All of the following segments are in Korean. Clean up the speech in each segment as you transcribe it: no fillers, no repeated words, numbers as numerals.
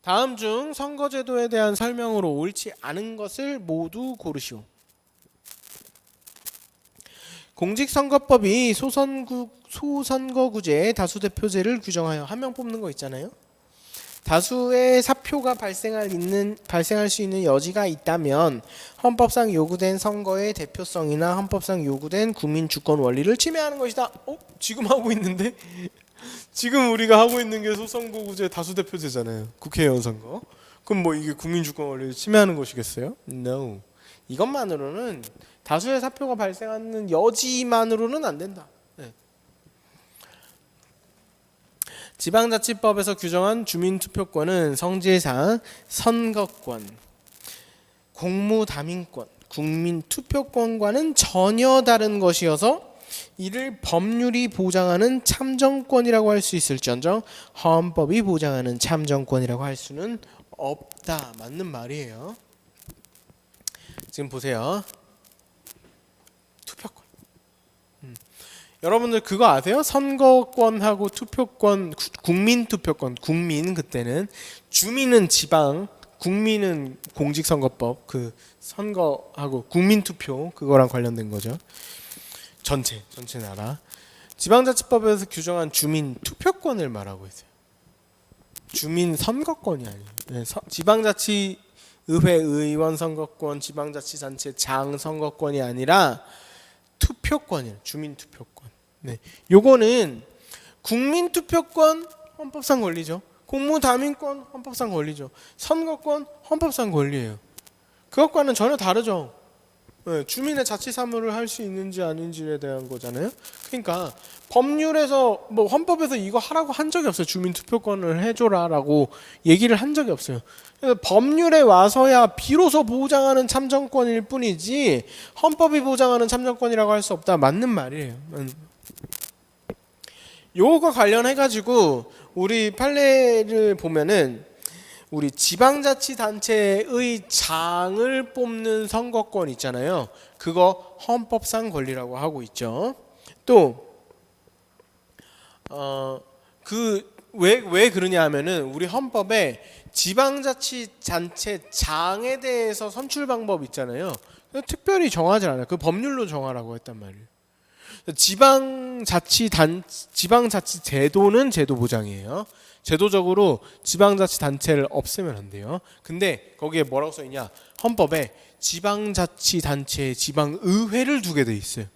다음 중 선거제도에 대한 설명으로 옳지 않은 것을 모두 고르시오. 공직선거법이 소선거구제의 다수대표제를 규정하여 한 명 뽑는 거 있잖아요. 다수의 사표가 발생할 수 있는 여지가 있다면 헌법상 요구된 선거의 대표성이나 헌법상 요구된 국민 주권 원리를 침해하는 것이다. 지금 하고 있는데? 지금 우리가 하고 있는 게 소선거구제 다수대표제잖아요. 국회의원 선거. 그럼 뭐 이게 국민 주권 원리를 침해하는 것이겠어요? No. 이것만으로는 다수의 사표가 발생하는 여지만으로는 안 된다. 네. 지방자치법에서 규정한 주민투표권은 성질상 선거권, 공무담임권, 국민투표권과는 전혀 다른 것이어서 이를 법률이 보장하는 참정권이라고 할 수 있을지언정 헌법이 보장하는 참정권이라고 할 수는 없다. 맞는 말이에요. 지금 보세요. 투표권. 여러분들 그거 아세요? 선거권하고 투표권, 국민투표권, 국민 그때는 주민은 지방, 국민은 공직선거법 그 선거하고 국민투표 그거랑 관련된 거죠. 전체 나라. 지방자치법에서 규정한 주민 투표권을 말하고 있어요. 주민 선거권이 아니에요. 네, 지방자치 의회 의원 선거권, 지방자치단체 장 선거권이 아니라 투표권이에요. 주민 투표권. 네, 요거는 국민 투표권 헌법상 권리죠. 공무담임권 헌법상 권리죠. 선거권 헌법상 권리예요. 그것과는 전혀 다르죠. 네, 주민의 자치 사무를 할 수 있는지 아닌지에 대한 거잖아요. 그러니까 법률에서 뭐 헌법에서 이거 하라고 한 적이 없어요. 주민 투표권을 해줘라라고 얘기를 한 적이 없어요. 그래서 법률에 와서야 비로소 보장하는 참정권일 뿐이지 헌법이 보장하는 참정권이라고 할 수 없다. 맞는 말이에요. 요거 관련해 가지고 우리 판례를 보면은 우리 지방자치단체의 장을 뽑는 선거권 있잖아요. 그거 헌법상 권리라고 하고 있죠. 또 왜 그러냐 하면은 우리 헌법에 지방자치단체 장에 대해서 선출 방법 있잖아요. 특별히 정하지 않아요. 그 법률로 정하라고 했단 말이에요. 지방자치 제도는 제도 보장이에요. 제도적으로 지방자치단체를 없애면 안 돼요. 근데 거기에 뭐라고 써있냐? 헌법에 지방자치단체에 지방의회를 두게 돼 있어요.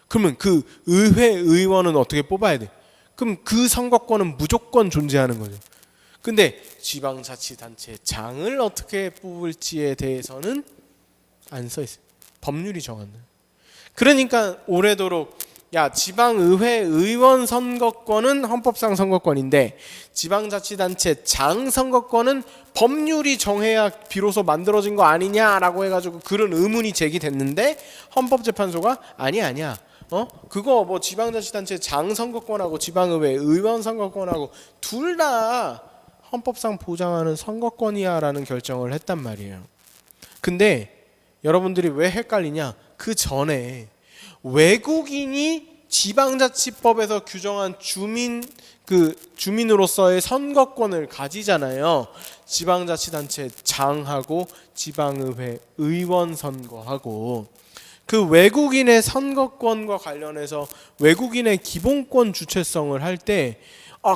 그러면 그 의회 의원은 어떻게 뽑아야 돼? 그럼 그 선거권은 무조건 존재하는 거죠. 근데 지방자치단체 장을 어떻게 뽑을지에 대해서는 안 써있어요. 법률이 정한다. 그러니까 오래도록 지방의회 의원 선거권은 헌법상 선거권인데 지방자치단체 장 선거권은 법률이 정해야 비로소 만들어진 거 아니냐라고 해가지고 그런 의문이 제기됐는데 헌법재판소가 아니야. 그거 뭐 지방자치단체 장 선거권하고 지방의회 의원 선거권하고 둘 다 헌법상 보장하는 선거권이야라는 결정을 했단 말이에요. 근데 여러분들이 왜 헷갈리냐? 그 전에 외국인이 지방자치법에서 규정한 주민으로서의 선거권을 가지잖아요. 지방자치단체 장하고 지방의회 의원 선거하고 그 외국인의 선거권과 관련해서 외국인의 기본권 주체성을 할 때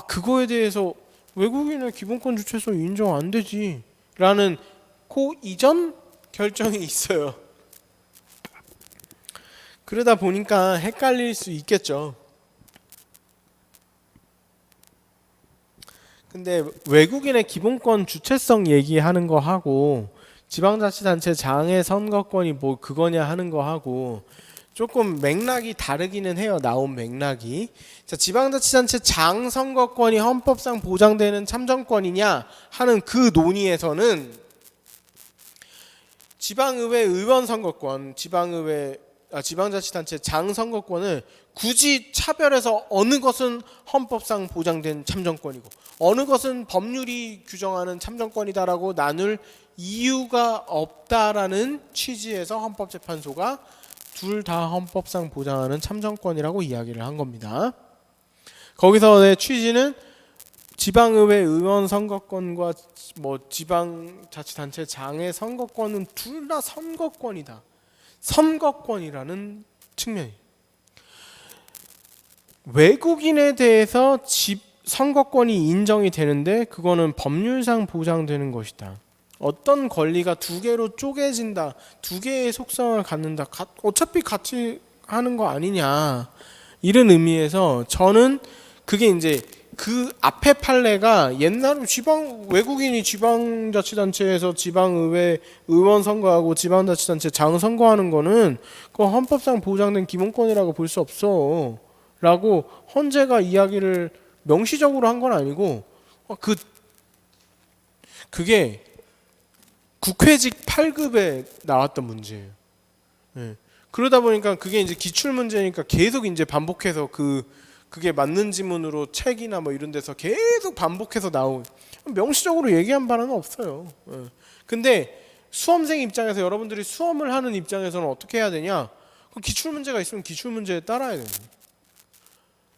그거에 대해서 외국인의 기본권 주체성 인정 안 되지 라는 그 이전 결정이 있어요. 그러다 보니까 헷갈릴 수 있겠죠. 근데 외국인의 기본권 주체성 얘기하는 거 하고 지방자치단체 장의 선거권이 뭐 그거냐 하는 거 하고 조금 맥락이 다르기는 해요. 나온 맥락이. 자, 지방자치단체 장 선거권이 헌법상 보장되는 참정권이냐 하는 그 논의에서는 지방의회 의원 선거권, 지방자치단체 장 선거권을 굳이 차별해서 어느 것은 헌법상 보장된 참정권이고 어느 것은 법률이 규정하는 참정권이다라고 나눌 이유가 없다라는 취지에서 헌법재판소가 둘 다 헌법상 보장하는 참정권이라고 이야기를 한 겁니다. 거기서의 취지는 지방의회 의원 선거권과 뭐 지방자치단체장의 선거권은 둘 다 선거권이다. 선거권이라는 측면이. 외국인에 대해서 선거권이 인정이 되는데 그거는 법률상 보장되는 것이다. 어떤 권리가 두 개로 쪼개진다, 두 개의 속성을 갖는다, 어차피 같이 하는 거 아니냐, 이런 의미에서 저는 그게 이제 그 앞에 판례가 옛날에 외국인이 지방자치단체에서 지방의회 의원 선거하고 지방자치단체 장 선거하는 거는 그 헌법상 보장된 기본권이라고 볼 수 없어 라고 헌재가 이야기를 명시적으로 한 건 아니고 그게 국회직 8급에 나왔던 문제예요. 네. 그러다 보니까 그게 이제 기출 문제니까 계속 이제 반복해서 그게 맞는 지문으로 책이나 뭐 이런 데서 계속 반복해서 나온, 명시적으로 얘기한 바는 없어요. 네. 근데 수험생 입장에서, 여러분들이 수험을 하는 입장에서는 어떻게 해야 되냐? 기출 문제가 있으면 기출 문제에 따라야 돼요.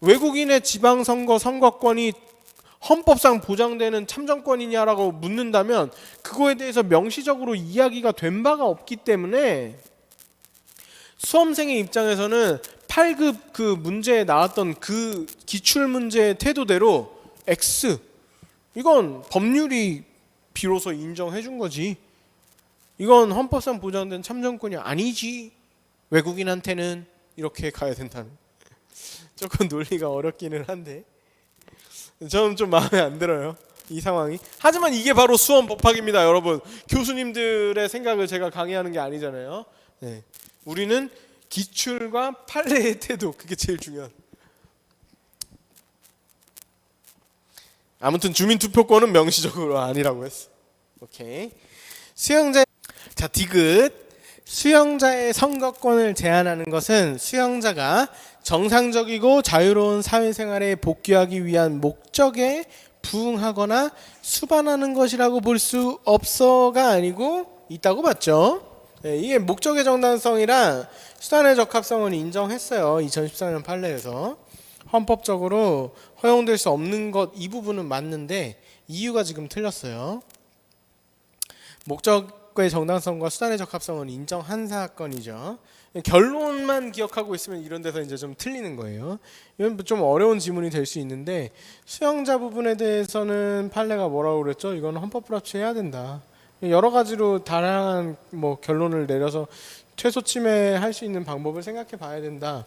외국인의 지방선거 선거권이 헌법상 보장되는 참정권이냐라고 묻는다면 그거에 대해서 명시적으로 이야기가 된 바가 없기 때문에 수험생의 입장에서는 8급 그 문제에 나왔던 그 기출 문제의 태도대로 X, 이건 법률이 비로소 인정해 준 거지, 이건 헌법상 보장된 참정권이 아니지, 외국인한테는, 이렇게 가야 된다는. 조금 논리가 어렵기는 한데 저는 좀 마음에 안 들어요, 이 상황이. 하지만 이게 바로 수험 법학입니다, 여러분. 교수님들의 생각을 제가 강의하는 게 아니잖아요. 네. 우리는 기출과 판례의 태도, 그게 제일 중요한. 아무튼 주민투표권은 명시적으로 아니라고 했어. 오케이. 자, 디귿. 수용자의 선거권을 제한하는 것은 수용자가 정상적이고 자유로운 사회생활에 복귀하기 위한 목적에 부응하거나 수반하는 것이라고 볼 수 없어가 아니고 있다고 봤죠. 네, 이게 목적의 정당성이랑 수단의 적합성을 인정했어요. 2014년 판례에서. 헌법적으로 허용될 수 없는 것, 이 부분은 맞는데 이유가 지금 틀렸어요. 목적의 정당성과 수단의 적합성은 인정한 사건이죠. 결론만 기억하고 있으면 이런 데서 이제 좀 틀리는 거예요. 이건 좀 어려운 지문이 될 수 있는데, 수용자 부분에 대해서는 판례가 뭐라고 그랬죠? 이건 헌법 불합치해야 된다. 여러 가지로 다양한 뭐 결론을 내려서 최소 침해할 수 있는 방법을 생각해 봐야 된다.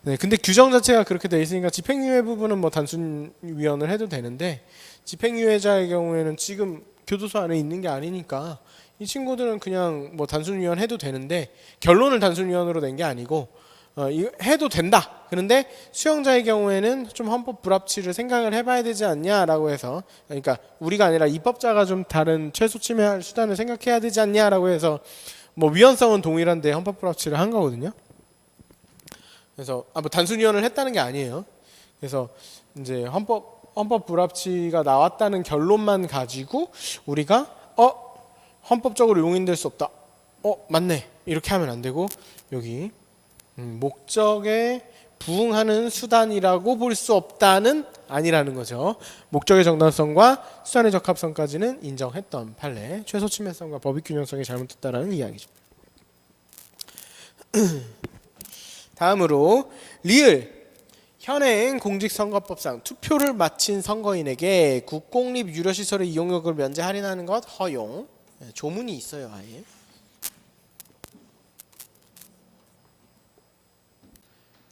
네, 근데 규정 자체가 그렇게 돼 있으니까 집행유예 부분은 뭐 단순 위헌을 해도 되는데, 집행유예자의 경우에는 지금 교도소 안에 있는 게 아니니까 이 친구들은 그냥 뭐 단순 위헌 해도 되는데, 결론을 단순 위헌으로 낸 게 아니고 해도 된다. 그런데 수용자의 경우에는 좀 헌법 불합치를 생각을 해봐야 되지 않냐라고 해서, 그러니까 우리가 아니라 입법자가 좀 다른 최소 침해할 수단을 생각해야 되지 않냐라고 해서 뭐 위헌성은 동일한데 헌법 불합치를 한 거거든요. 그래서 뭐 단순 위헌을 했다는 게 아니에요. 그래서 이제 헌법 불합치가 나왔다는 결론만 가지고 우리가 헌법적으로 용인될 수 없다. 맞네. 이렇게 하면 안 되고, 여기 목적에 부응하는 수단이라고 볼 수 없다는 아니라는 거죠. 목적의 정당성과 수단의 적합성까지는 인정했던 판례, 최소 침해성과 법익 균형성이 잘못됐다라는 이야기죠. 다음으로 리을. 현행 공직선거법상 투표를 마친 선거인에게 국공립 유료시설의 이용료를 면제 할인하는 것 허용. 조문이 있어요, 아예.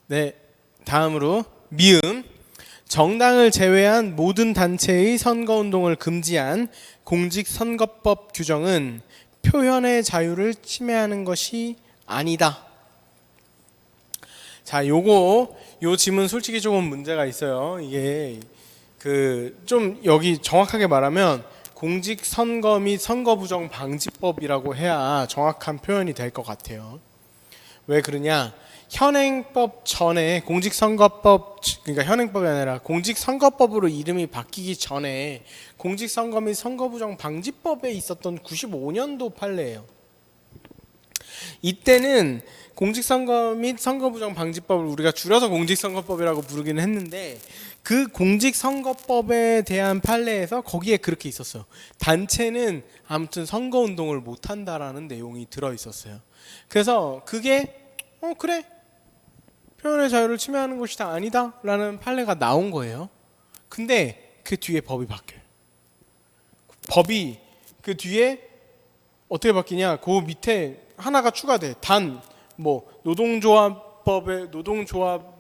네, 다음으로 미음. 정당을 제외한 모든 단체의 선거운동을 금지한 공직선거법 규정은 표현의 자유를 침해하는 것이 아니다. 자, 요 지문 솔직히 조금 문제가 있어요. 이게 좀 여기 정확하게 말하면 공직선거 및 선거부정 방지법이라고 해야 정확한 표현이 될 것 같아요. 왜 그러냐? 현행법 전에 공직선거법, 그러니까 현행법이 아니라 공직선거법으로 이름이 바뀌기 전에 공직선거 및 선거부정 방지법에 있었던 95년도 판례예요. 이때는 공직선거 및 선거부정방지법을 우리가 줄여서 공직선거법이라고 부르기는 했는데 그 공직선거법에 대한 판례에서 거기에 그렇게 있었어요. 단체는 아무튼 선거운동을 못한다라는 내용이 들어있었어요. 그래서 그게 그래 표현의 자유를 침해하는 것이다 아니다 라는 판례가 나온 거예요. 근데 그 뒤에 법이 바뀌어요. 법이 그 뒤에 어떻게 바뀌냐, 그 밑에 하나가 추가돼. 단 뭐 노동조합법에 노동조합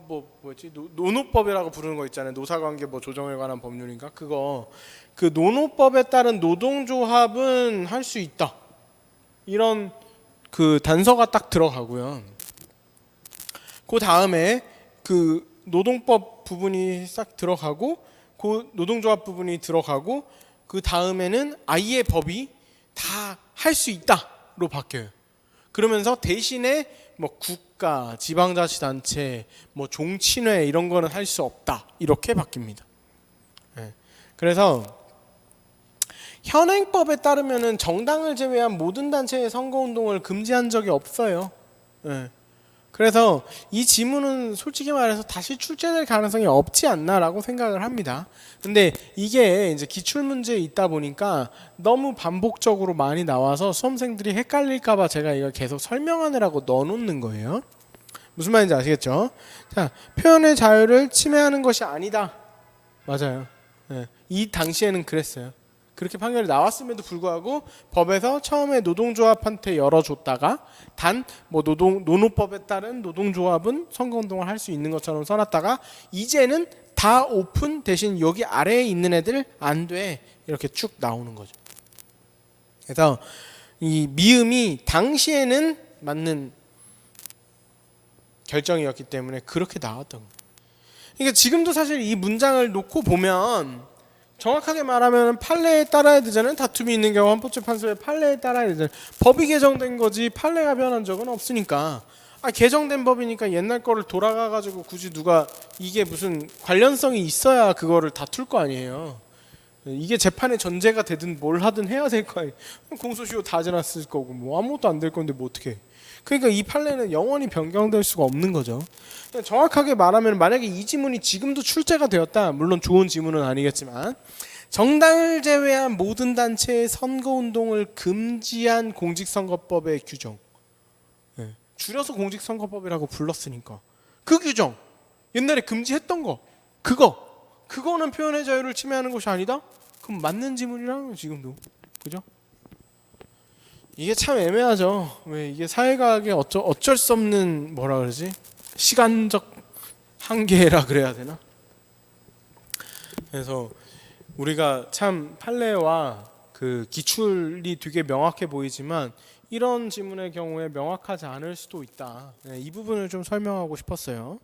노노법이라고 부르는 거 있잖아요. 노사관계 뭐 조정에 관한 법률인가 그거. 그 노노법에 따른 노동조합은 할 수 있다 이런 그 단서가 딱 들어가고요. 그 다음에 그 노동법 부분이 싹 들어가고 그 노동조합 부분이 들어가고 그 다음에는 아예 법이 다 할 수 있다로 바뀌어요. 그러면서 대신에 뭐 국가, 지방자치단체, 뭐 종친회 이런 거는 할 수 없다 이렇게 바뀝니다. 그래서 현행법에 따르면은 정당을 제외한 모든 단체의 선거운동을 금지한 적이 없어요. 그래서 이 지문은 솔직히 말해서 다시 출제될 가능성이 없지 않나라고 생각을 합니다. 근데 이게 이제 기출문제에 있다 보니까 너무 반복적으로 많이 나와서 수험생들이 헷갈릴까봐 제가 이걸 계속 설명하느라고 넣어놓는 거예요. 무슨 말인지 아시겠죠? 자, 표현의 자유를 침해하는 것이 아니다. 맞아요. 이 당시에는 그랬어요. 그렇게 판결이 나왔음에도 불구하고 법에서 처음에 노동조합한테 열어줬다가 단 뭐 노노법에 따른 노동조합은 선거운동을 할 수 있는 것처럼 써놨다가 이제는 다 오픈 대신 여기 아래에 있는 애들 안 돼 이렇게 쭉 나오는 거죠. 그래서 이 미음이 당시에는 맞는 결정이었기 때문에 그렇게 나왔던 거예요. 그러니까 지금도 사실 이 문장을 놓고 보면 정확하게 말하면 판례에 따라야 되잖아요. 다툼이 있는 경우 헌법재판소의 판례에 따라야 되잖아요. 법이 개정된 거지 판례가 변한 적은 없으니까. 개정된 법이니까 옛날 거를 돌아가가지고 굳이 누가 이게 무슨 관련성이 있어야 그거를 다툴 거 아니에요. 이게 재판의 전제가 되든 뭘 하든 해야 될 거 아니에요. 공소시효 다 지났을 거고 뭐 아무것도 안 될 건데 뭐 어떻게. 그러니까 이 판례는 영원히 변경될 수가 없는 거죠. 정확하게 말하면 만약에 이 지문이 지금도 출제가 되었다. 물론 좋은 지문은 아니겠지만 정당을 제외한 모든 단체의 선거운동을 금지한 공직선거법의 규정, 줄여서 공직선거법이라고 불렀으니까 그 규정 옛날에 금지했던 거 그거는 표현의 자유를 침해하는 것이 아니다? 그럼 맞는 지문이랑 지금도 그죠? 이게 참 애매하죠. 왜 이게 사회과학의 어쩔 수 없는 뭐라 그러지? 시간적 한계라 그래야 되나? 그래서 우리가 참 판례와 그 기출이 되게 명확해 보이지만 이런 지문의 경우에 명확하지 않을 수도 있다. 이 부분을 좀 설명하고 싶었어요.